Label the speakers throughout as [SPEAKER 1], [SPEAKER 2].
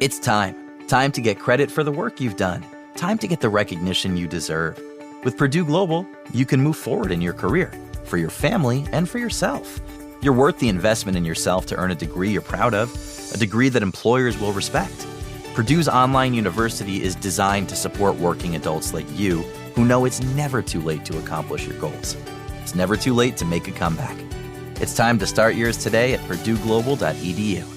[SPEAKER 1] It's time. Time to get credit for the work you've done. Time to get the recognition you deserve. With Purdue Global, you can move forward in your career, for your family, and for yourself. You're worth the investment in yourself to earn a degree you're proud of, a degree that employers will respect. Purdue's online university is designed to support working adults like you who know it's never too late to accomplish your goals. It's never too late to make a comeback. It's time to start yours today at purdueglobal.edu.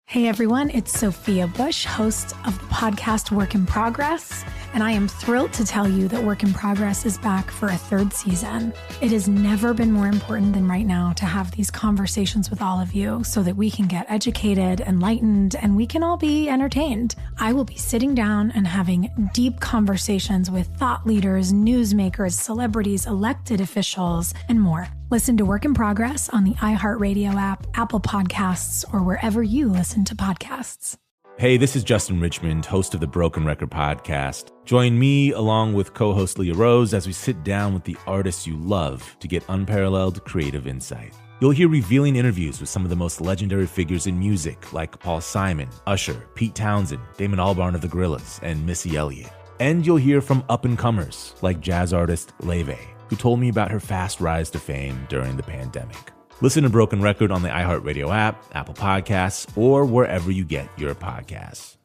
[SPEAKER 2] Hey everyone, it's Sophia Bush, host of the podcast Work in Progress, and I am thrilled to tell you that Work in Progress is back for a third season. It has never been more important than right now to have these conversations with all of you so that we can get educated, enlightened, and we can all be entertained. I will be sitting down and having deep conversations with thought leaders, newsmakers, celebrities, elected officials, and more. Listen to Work in Progress on the iHeartRadio app, Apple Podcasts, or wherever you listen to podcasts.
[SPEAKER 3] Hey, this is Justin Richmond, host of the Broken Record podcast. Join me along with co-host Leah Rose as we sit down with the artists you love to get unparalleled creative insight. You'll hear revealing interviews with some of the most legendary figures in music like Paul Simon, Usher, Pete Townsend, Damon Albarn of the Gorillaz, and Missy Elliott. And you'll hear from up-and-comers like jazz artist Leve, who told me about her fast rise to fame during the pandemic. Listen to Broken Record on the iHeartRadio app, Apple Podcasts, or wherever you get your podcasts.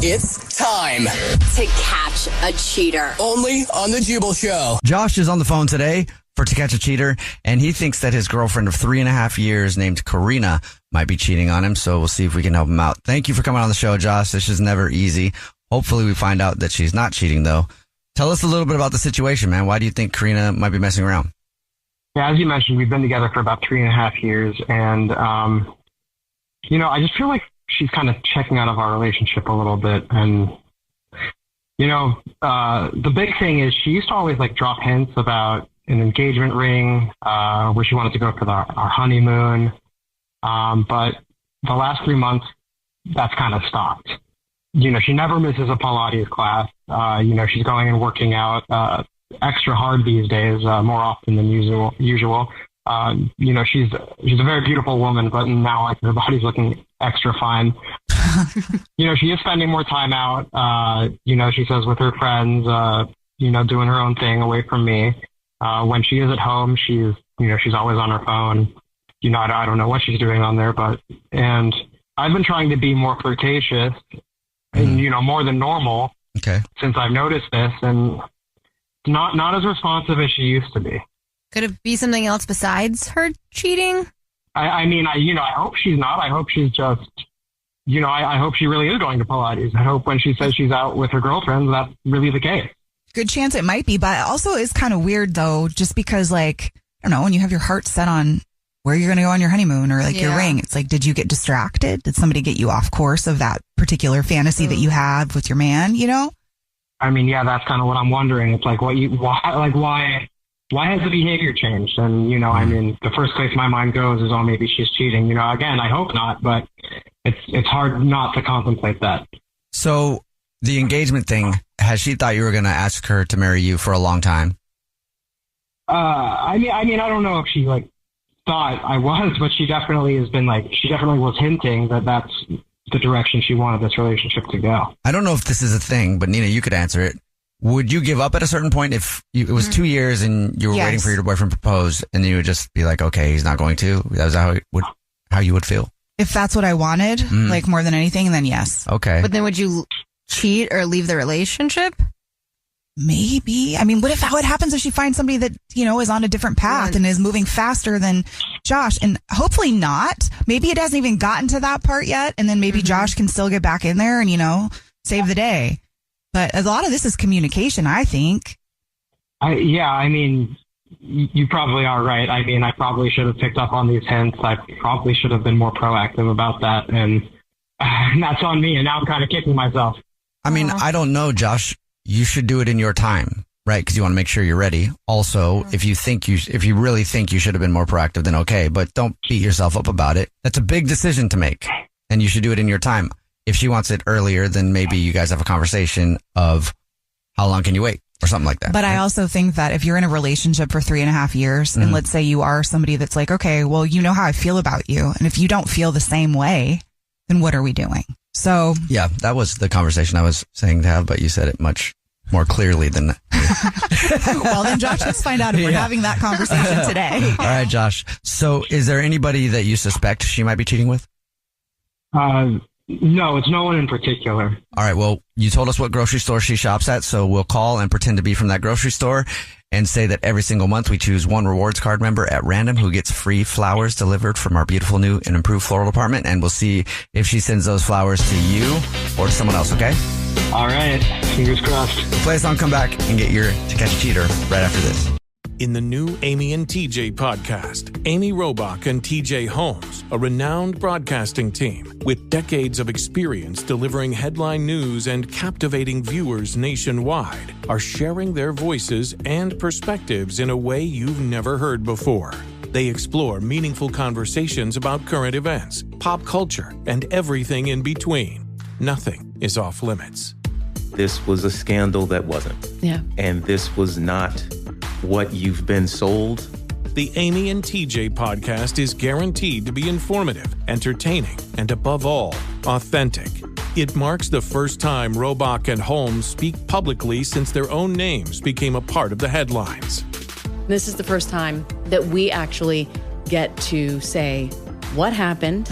[SPEAKER 4] It's time
[SPEAKER 5] to catch a cheater.
[SPEAKER 4] Only on the Jubal Show.
[SPEAKER 6] Josh is on the phone today for To Catch a Cheater, and he thinks that his girlfriend of 3.5 years named Karina might be cheating on him, so we'll see if we can help him out. Thank you for coming on the show, Josh. This is never easy. Hopefully we find out that she's not cheating, though. Tell us a little bit about the situation, man. Why do you think Karina might be messing around?
[SPEAKER 7] Yeah, as you mentioned, we've been together for about 3.5 years. And, I just feel like she's kind of checking out of our relationship a little bit. And, the big thing is she used to always drop hints about an engagement ring, where she wanted to go for our honeymoon. But the last 3 months, that's kind of stopped. She never misses a Pilates class. She's going and working out extra hard these days, more often than usual. She's a very beautiful woman, but now her body's looking extra fine. She is spending more time out. She says with her friends, doing her own thing away from me. When she is at home, she's always on her phone. I don't know what she's doing on there, and I've been trying to be more flirtatious and, more than normal since I've noticed this, and not as responsive as she used to be.
[SPEAKER 8] Could it be something else besides her cheating?
[SPEAKER 7] I hope she's not. I hope she's just, I hope she really is going to Pilates. I hope when she says she's out with her girlfriends, that's really the case.
[SPEAKER 9] Good chance it might be, but also is kind of weird though, just because I don't know, when you have your heart set on where you're going to go on your honeymoon or your ring, it's did you get distracted? Did somebody get you off course of that particular fantasy that you have with your man,
[SPEAKER 7] I mean, yeah, that's kind of what I'm wondering. It's why has the behavior changed? And, the first place my mind goes is, maybe she's cheating. Again, I hope not, but it's hard not to contemplate that.
[SPEAKER 6] So the engagement thing, has she thought you were going to ask her to marry you for a long time?
[SPEAKER 7] I don't know if she thought I was, but she definitely has been she definitely was hinting that that's the direction she wanted this relationship to go.
[SPEAKER 6] I don't know if this is a thing, but Nina, you could answer it. Would you give up at a certain point if it was 2 years and you were waiting for your boyfriend to propose, and you would just be like, okay, he's not going to? That was how you would feel?
[SPEAKER 9] If that's what I wanted, more than anything, then yes.
[SPEAKER 6] Okay.
[SPEAKER 8] But then would you cheat or leave the relationship?
[SPEAKER 9] Maybe. I mean, what happens if she finds somebody that, is on a different path and is moving faster than Josh? And hopefully not. Maybe it hasn't even gotten to that part yet. And then maybe Josh can still get back in there and, save the day. But a lot of this is communication, I think.
[SPEAKER 7] You probably are right. I probably should have picked up on these hints. I probably should have been more proactive about that. And that's on me. And now I'm kind of kicking myself.
[SPEAKER 6] I don't know, Josh. You should do it in your time, right? Because you want to make sure you're ready. Also, if you really think you should have been more proactive, then okay. But don't beat yourself up about it. That's a big decision to make, and you should do it in your time. If she wants it earlier, then maybe you guys have a conversation of how long can you wait? or something like that.
[SPEAKER 9] But
[SPEAKER 6] right?
[SPEAKER 9] I also think that if you're in a relationship for 3.5 years, and let's say you are somebody that's like, okay, well, you know how I feel about you. And if you don't feel the same way, then what are we doing? So
[SPEAKER 6] yeah, that was the conversation I was saying to have, but you said it much more clearly than
[SPEAKER 9] well, then Josh, let's find out if we're having that conversation today.
[SPEAKER 6] All right, Josh. So is there anybody that you suspect she might be cheating with?
[SPEAKER 7] No, it's no one in particular.
[SPEAKER 6] All right. Well, you told us what grocery store she shops at, so we'll call and pretend to be from that grocery store and say that every single month we choose one rewards card member at random who gets free flowers delivered from our beautiful new and improved floral department. And we'll see if she sends those flowers to you or to someone else. Okay.
[SPEAKER 7] All right. Fingers crossed.
[SPEAKER 6] Play a song, come back and get your To Catch a Cheater right after this.
[SPEAKER 10] In the new Amy and TJ podcast, Amy Robach and TJ Holmes, a renowned broadcasting team with decades of experience delivering headline news and captivating viewers nationwide, are sharing their voices and perspectives in a way you've never heard before. They explore meaningful conversations about current events, pop culture, and everything in between. Nothing is off limits.
[SPEAKER 11] This was a scandal that wasn't.
[SPEAKER 12] Yeah.
[SPEAKER 11] And this was not what you've been sold.
[SPEAKER 10] The Amy and TJ podcast is guaranteed to be informative, entertaining, and above all, authentic. It marks the first time Robach and Holmes speak publicly since their own names became a part of the headlines.
[SPEAKER 12] This is the first time that we actually get to say what happened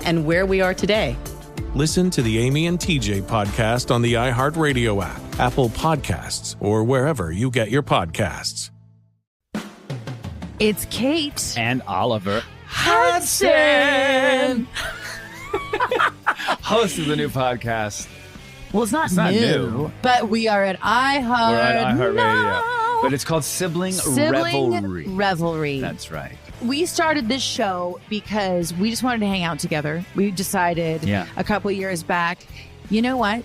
[SPEAKER 12] and where we are today.
[SPEAKER 10] Listen to the Amy and TJ podcast on the iHeartRadio app, Apple Podcasts, or wherever you get your podcasts.
[SPEAKER 13] It's Kate
[SPEAKER 14] and Oliver
[SPEAKER 13] Hudson,
[SPEAKER 14] host of the new podcast.
[SPEAKER 13] Well, it's not new, but we are at iHeart.
[SPEAKER 14] We're at iHeartRadio, but it's called Sibling Revelry. That's right.
[SPEAKER 13] We started this show because we just wanted to hang out together. We decided a couple of years back, you know what?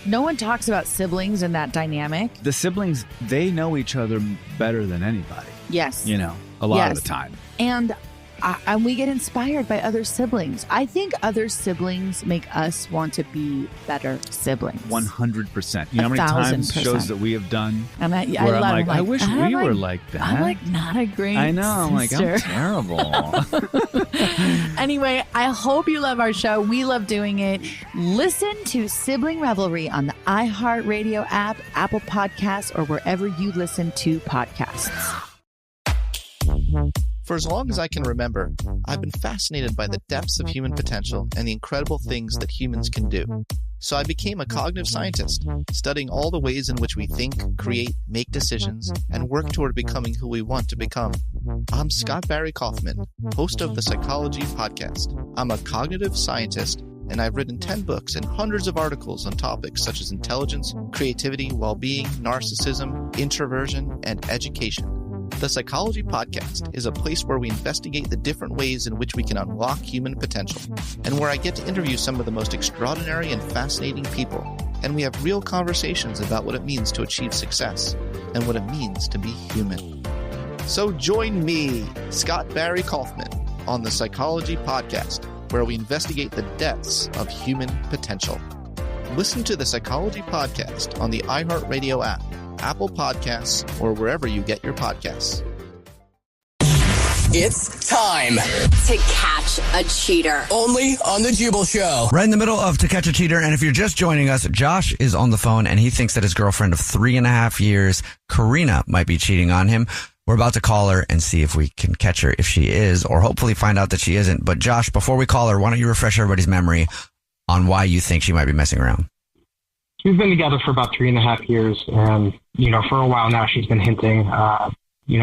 [SPEAKER 13] No one talks about siblings and that dynamic.
[SPEAKER 14] The siblings, they know each other better than anybody.
[SPEAKER 13] Yes.
[SPEAKER 14] You know, a lot of the time.
[SPEAKER 13] And we get inspired by other siblings. I think other siblings make us want to be better siblings.
[SPEAKER 14] 100%. You know how many times shows that we have done
[SPEAKER 13] and
[SPEAKER 14] where I'm like, I wish we were like that.
[SPEAKER 13] I'm like not a great
[SPEAKER 14] I know. I'm
[SPEAKER 13] sister.
[SPEAKER 14] like, I'm terrible.
[SPEAKER 13] Anyway, I hope you love our show. We love doing it. Listen to Sibling Revelry on the iHeartRadio app, Apple Podcasts, or wherever you listen to podcasts.
[SPEAKER 15] For as long as I can remember, I've been fascinated by the depths of human potential and the incredible things that humans can do. So I became a cognitive scientist, studying all the ways in which we think, create, make decisions, and work toward becoming who we want to become. I'm Scott Barry Kaufman, host of the Psychology Podcast. I'm a cognitive scientist, and I've written 10 books and hundreds of articles on topics such as intelligence, creativity, well-being, narcissism, introversion, and education. The Psychology Podcast is a place where we investigate the different ways in which we can unlock human potential, and where I get to interview some of the most extraordinary and fascinating people, and we have real conversations about what it means to achieve success and what it means to be human. So join me, Scott Barry Kaufman, on the Psychology Podcast, where we investigate the depths of human potential. Listen to the Psychology Podcast on the iHeartRadio app, Apple Podcasts, or wherever you get your podcasts.
[SPEAKER 4] It's time
[SPEAKER 5] to catch a cheater.
[SPEAKER 4] Only on the Jubal Show.
[SPEAKER 6] Right in the middle of To Catch a Cheater. And if you're just joining us, Josh is on the phone and he thinks that his girlfriend of 3.5 years, Karina, might be cheating on him. We're about to call her and see if we can catch her if she is, or hopefully find out that she isn't. But Josh, before we call her, why don't you refresh everybody's memory on why you think she might be messing around?
[SPEAKER 7] We've been together for about 3.5 years, and, for a while now she's been hinting,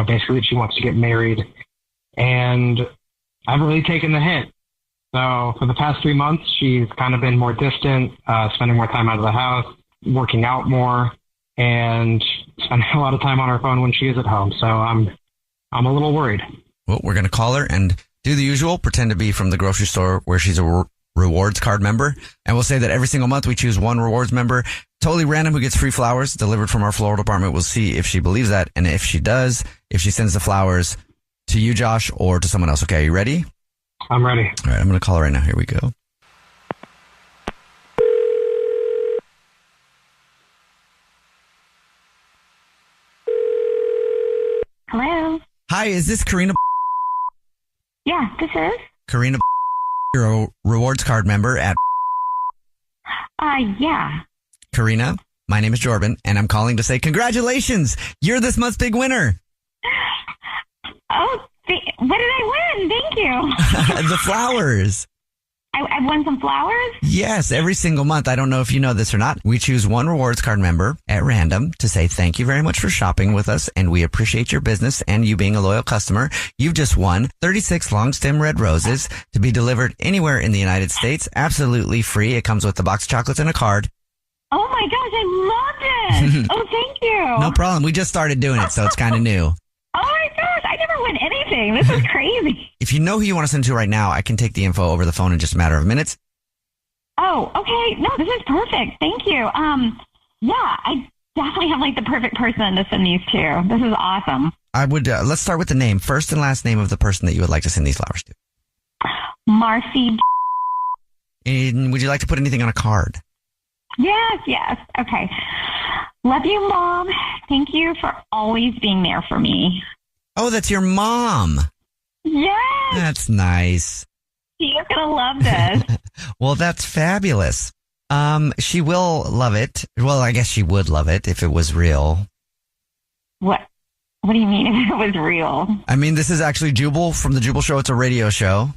[SPEAKER 7] basically that she wants to get married, and I haven't really taken the hint. So for the past 3 months, she's kind of been more distant, spending more time out of the house, working out more, and spending a lot of time on her phone when she is at home. So I'm a little worried.
[SPEAKER 6] Well, we're going to call her and do the usual, pretend to be from the grocery store where she's a rewards card member, and we'll say that every single month we choose one rewards member, totally random, who gets free flowers delivered from our floral department. We'll see if she believes that, and if she does, if she sends the flowers to you, Josh, or to someone else. Okay, are you ready?
[SPEAKER 7] I'm ready.
[SPEAKER 6] All right, I'm going to call her right now. Here we go. Hi, is this Karina?
[SPEAKER 16] Yeah, this is.
[SPEAKER 6] Karina, you're a rewards card member at...
[SPEAKER 16] Yeah.
[SPEAKER 6] Karina, my name is Jordan, and I'm calling to say congratulations. You're this month's big winner.
[SPEAKER 16] Oh, what did I win? Thank you.
[SPEAKER 6] The flowers.
[SPEAKER 16] I won some flowers?
[SPEAKER 6] Yes, every single month. I don't know if you know this or not. We choose one rewards card member at random to say thank you very much for shopping with us, and we appreciate your business and you being a loyal customer. You've just won 36 long stem red roses to be delivered anywhere in the United States, absolutely free. It comes with a box of chocolates and a card.
[SPEAKER 16] Oh my gosh, I love it. Oh, thank you.
[SPEAKER 6] No problem. We just started doing it, so it's kind of new.
[SPEAKER 16] Oh my gosh, I never win anything. This is crazy.
[SPEAKER 6] If you know who you want to send to right now, I can take the info over the phone in just a matter of minutes.
[SPEAKER 16] Oh, okay. No, this is perfect. Thank you. Yeah, I definitely have like the perfect person to send these to. This is awesome.
[SPEAKER 6] I would, let's start with the name, first and last name of the person that you would like to send these flowers to.
[SPEAKER 16] Marcy.
[SPEAKER 6] And would you like to put anything on a card?
[SPEAKER 16] Yes. Okay. Love you, Mom. Thank you for always being there for me.
[SPEAKER 6] Oh, that's your mom.
[SPEAKER 16] Yes.
[SPEAKER 6] That's nice.
[SPEAKER 16] She is going to love this.
[SPEAKER 6] Well, that's fabulous. She will love it. Well, I guess she would love it if it was real.
[SPEAKER 16] What do you mean if it was real?
[SPEAKER 6] I mean, this is actually Jubal from the Jubal Show. It's a radio show.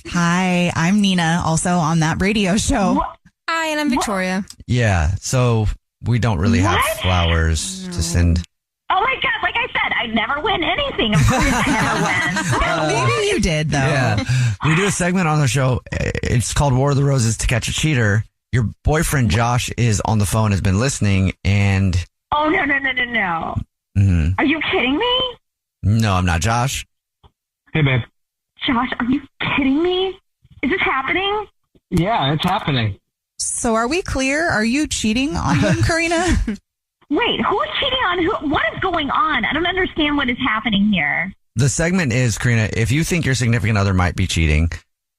[SPEAKER 9] Hi, I'm Nina, also on that radio show.
[SPEAKER 16] What?
[SPEAKER 8] Hi, and I'm Victoria.
[SPEAKER 6] Yeah, so we don't really have flowers to send.
[SPEAKER 16] Oh my God, like I said, I never win anything. Of course I never win.
[SPEAKER 9] Maybe you did, though.
[SPEAKER 6] Yeah. We do a segment on the show. It's called War of the Roses to Catch a Cheater. Your boyfriend, Josh, is on the phone, has been listening, and...
[SPEAKER 16] Oh, no.
[SPEAKER 6] Mm-hmm.
[SPEAKER 16] Are you kidding me?
[SPEAKER 6] No, I'm not. Josh?
[SPEAKER 7] Hey, babe.
[SPEAKER 16] Josh, are you kidding me? Is this happening?
[SPEAKER 7] Yeah, it's happening.
[SPEAKER 9] So are we clear? Are you cheating on him, Karina?
[SPEAKER 16] Wait, who's cheating on who? What is going on? I don't understand what is happening here.
[SPEAKER 6] The segment is, Karina, if you think your significant other might be cheating,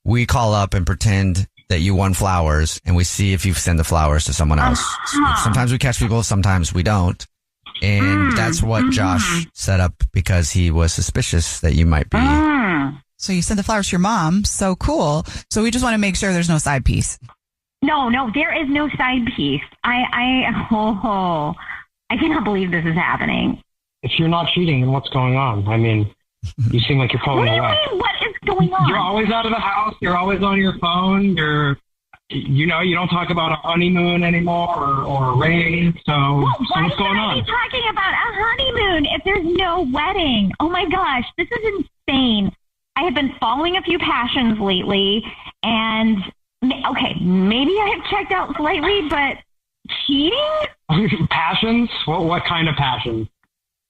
[SPEAKER 6] we call up and pretend that you won flowers, and we see if you send the flowers to someone else. Sometimes we catch people, sometimes we don't. And that's what Josh set up because he was suspicious that you might be.
[SPEAKER 9] So you sent the flowers to your mom. So cool. So we just want to make sure there's no side piece.
[SPEAKER 16] No, there is no side piece. I cannot believe this is happening.
[SPEAKER 7] If you're not cheating, then what's going on? I mean, you seem like you're pulling away.
[SPEAKER 16] What do you mean? What is going on?
[SPEAKER 7] You're always out of the house. You're always on your phone. You don't talk about a honeymoon anymore or a ring. So what's going on?
[SPEAKER 16] Why are you talking about a honeymoon if there's no wedding? Oh my gosh, this is insane. I have been following a few passions lately, and okay, maybe I have checked out slightly, but cheating?
[SPEAKER 7] Passions? What kind of passions?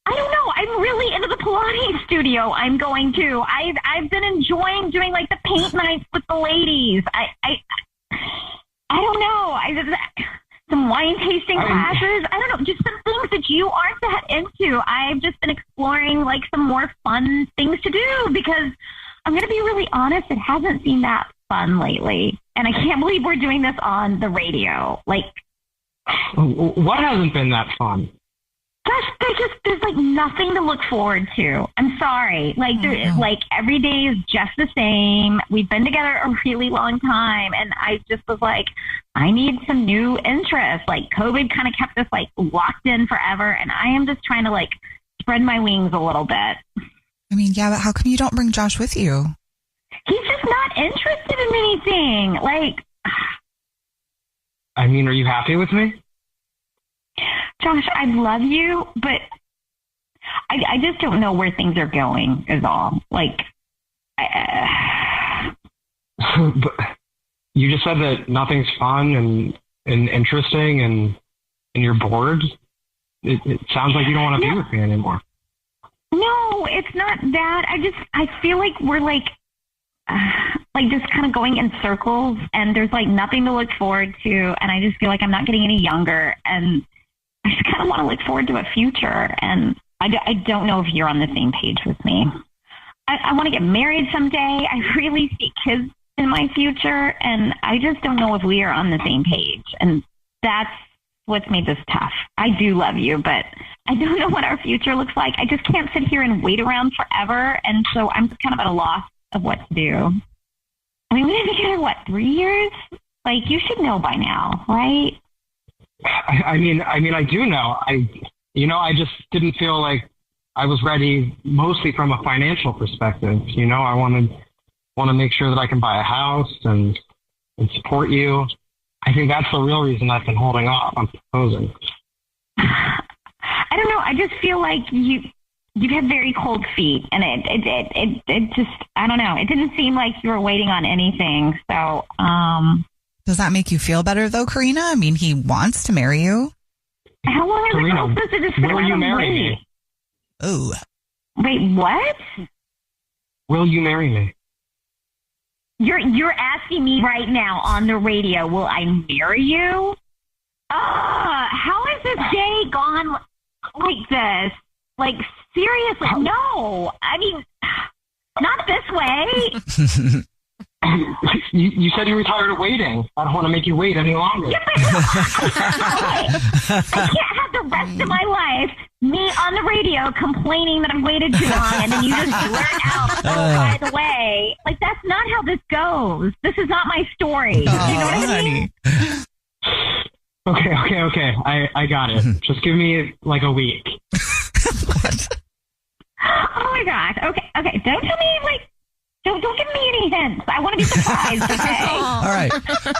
[SPEAKER 16] I don't know. I'm really into the Pilates studio I'm going to. I've been enjoying doing like the paint nights with the ladies. I don't know. Some wine tasting classes. I don't know. Just some things that you aren't that into. I've just been exploring like some more fun things to do because I'm going to be really honest. It hasn't seemed that fun lately. And I can't believe we're doing this on the radio. Like,
[SPEAKER 7] what hasn't been that fun?
[SPEAKER 16] There's like nothing to look forward to. I'm sorry. Like every day is just the same. We've been together a really long time. And I just was like, I need some new interest. Like COVID kind of kept us like locked in forever. And I am just trying to like spread my wings a little bit.
[SPEAKER 9] I mean, yeah, but how come you don't bring Josh with you?
[SPEAKER 16] He's just not interested in anything. Like,
[SPEAKER 7] I mean, are you happy with me?
[SPEAKER 16] Josh, I love you, but I just don't know where things are going is all. Like,
[SPEAKER 7] but you just said that nothing's fun and interesting and you're bored. It sounds like you don't want to be with me anymore.
[SPEAKER 16] No, it's not that. I feel like we're like just kind of going in circles and there's like nothing to look forward to. And I just feel like I'm not getting any younger and I just kind of want to look forward to a future. And I don't know if you're on the same page with me. I want to get married someday. I really see kids in my future. And I just don't know if we are on the same page. And that's what's made this tough. I do love you, but I don't know what our future looks like. I just can't sit here and wait around forever. And so I'm kind of at a loss of what to do. I mean, we've been together, 3 years? Like, you should know by now, right?
[SPEAKER 7] I mean, I do know. I just didn't feel like I was ready, mostly from a financial perspective. I want to make sure that I can buy a house and support you. I think that's the real reason I've been holding off on proposing.
[SPEAKER 16] I don't know. I just feel like you have very cold feet, and it just, I don't know. It didn't seem like you were waiting on anything. So,
[SPEAKER 9] does that make you feel better though, Karina? I mean, he wants to marry you.
[SPEAKER 16] How long is
[SPEAKER 7] Karina,
[SPEAKER 16] it supposed to just sit
[SPEAKER 7] will you
[SPEAKER 16] around
[SPEAKER 7] marry
[SPEAKER 16] and
[SPEAKER 7] me?
[SPEAKER 16] wait?
[SPEAKER 9] Oh.
[SPEAKER 16] Wait, what?
[SPEAKER 7] Will you marry me?
[SPEAKER 16] You're asking me right now on the radio, will I marry you? How has this day gone like this? Like, seriously, no. I mean, not this way.
[SPEAKER 7] You said you were tired of waiting. I don't want to make you wait any longer.
[SPEAKER 16] Yeah, but I can't have the rest of my life me on the radio complaining that I've waited too long, and then you just blurt out, by the way. Like, that's not how this goes. This is not my story. Do you know what I mean?
[SPEAKER 7] Okay. I got it. Just give me like a week.
[SPEAKER 9] What?
[SPEAKER 16] Oh my gosh. Okay. Don't tell me don't give me any hints. I want to be surprised. Okay.
[SPEAKER 6] All right.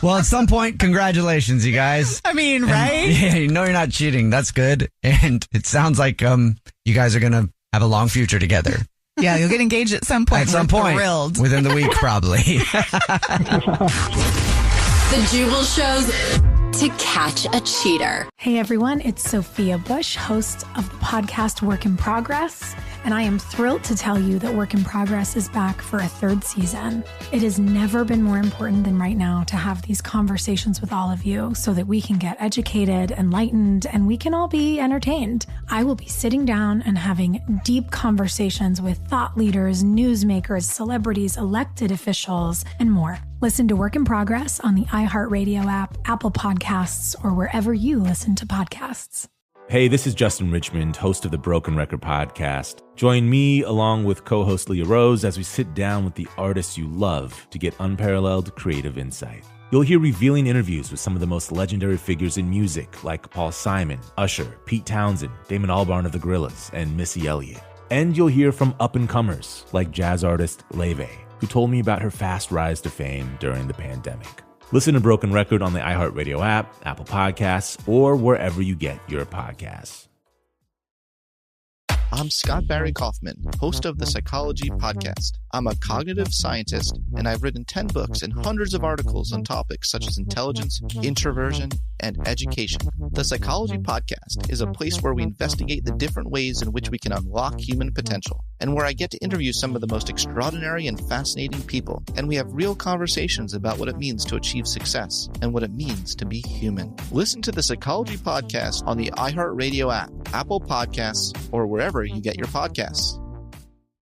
[SPEAKER 6] Well, at some point, congratulations, you guys.
[SPEAKER 9] I mean, right?
[SPEAKER 6] Yeah, you're not cheating. That's good. And it sounds like you guys are gonna have a long future together.
[SPEAKER 9] Yeah, you'll get engaged at some point.
[SPEAKER 6] At some point,
[SPEAKER 9] thrilled.
[SPEAKER 6] within the week, probably.
[SPEAKER 5] The Jubal Show's To Catch a Cheater.
[SPEAKER 2] Hey everyone, it's Sophia Bush, host of the podcast Work in Progress, and I am thrilled to tell you that Work in Progress is back for a third season. It has never been more important than right now to have these conversations with all of you so that we can get educated, enlightened, and we can all be entertained. I will be sitting down and having deep conversations with thought leaders, newsmakers, celebrities, elected officials, and more. Listen to Work in Progress on the iHeartRadio app, Apple Podcasts, or wherever you listen to podcasts.
[SPEAKER 3] Hey, this is Justin Richmond, host of the Broken Record podcast. Join me along with co-host Leah Rose as we sit down with the artists you love to get unparalleled creative insight. You'll hear revealing interviews with some of the most legendary figures in music, like Paul Simon, Usher, Pete Townsend, Damon Albarn of the Gorillaz, and Missy Elliott. And you'll hear from up-and-comers like jazz artist Leve, who told me about her fast rise to fame during the pandemic. Listen to Broken Record on the iHeartRadio app, Apple Podcasts, or wherever you get your podcasts.
[SPEAKER 15] I'm Scott Barry Kaufman, host of the Psychology Podcast. I'm a cognitive scientist, and I've written 10 books and hundreds of articles on topics such as intelligence, introversion, and education. The Psychology Podcast is a place where we investigate the different ways in which we can unlock human potential, and where I get to interview some of the most extraordinary and fascinating people, and we have real conversations about what it means to achieve success and what it means to be human. Listen to the Psychology Podcast on the iHeartRadio app, Apple Podcasts, or wherever you get your podcasts.